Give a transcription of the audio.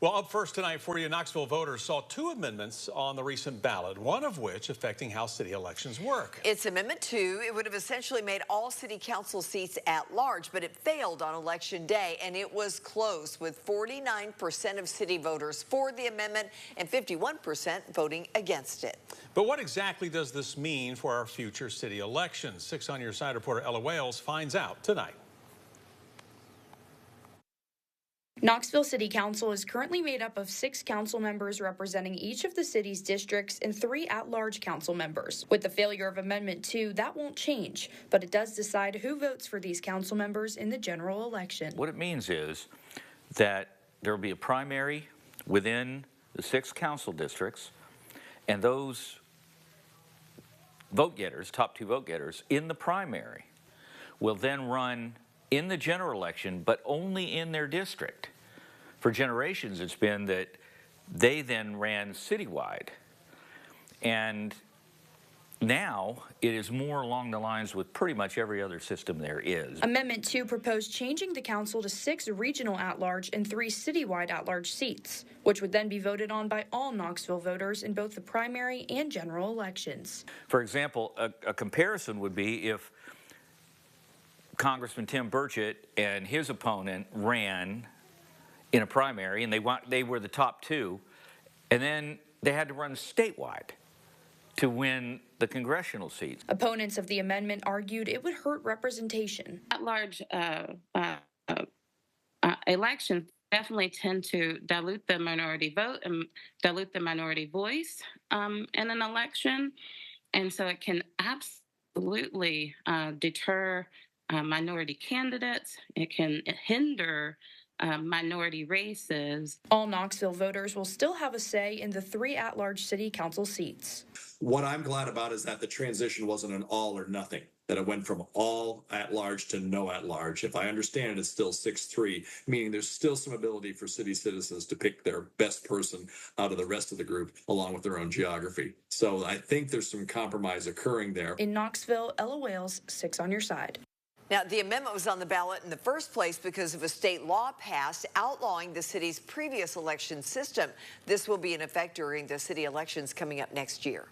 Well, up first tonight for you, Knoxville voters saw two amendments on the recent ballot, one of which affecting how city elections work. It's Amendment 2. It would have essentially made all city council seats at large, but it failed on election day, and it was close with 49% of city voters for the amendment and 51% voting against it. But what exactly does this mean for our future city elections? 6 on Your Side reporter Ella Wales finds out tonight. Knoxville City Council is currently made up of 6 council members representing each of the city's districts and 3 at-large council members. With the failure of Amendment 2, that won't change, but it does decide who votes for these council members in the general election. What it means is that there will be a primary within the 6 council districts, and those vote getters, top 2 vote getters, in the primary will then run in the general election, but only in their district. For generations, it's been that they then ran citywide. And now it is more along the lines with pretty much every other system there is. Amendment 2 proposed changing the council to 6 regional at-large and 3 citywide at-large seats, which would then be voted on by all Knoxville voters in both the primary and general elections. For example, a comparison would be if Congressman Tim Burchett and his opponent ran in a primary, and they were the top 2, and then they had to run statewide to win the congressional seats. Opponents of the amendment argued it would hurt representation. At-large elections definitely tend to dilute the minority vote and dilute the minority voice in an election, and so it can absolutely deter minority candidates. It can hinder minority races. All Knoxville voters will still have a say in the 3 at-large city council seats. What I'm glad about is that the transition wasn't an all or nothing, that it went from all at-large to no at-large. If I understand it, it's still 6-3, meaning there's still some ability for city citizens to pick their best person out of the rest of the group, along with their own geography. So I think there's some compromise occurring there. In Knoxville, Ella Wales, 6 on Your Side. Now, the amendment was on the ballot in the first place because of a state law passed outlawing the city's previous election system. This will be in effect during the city elections coming up next year.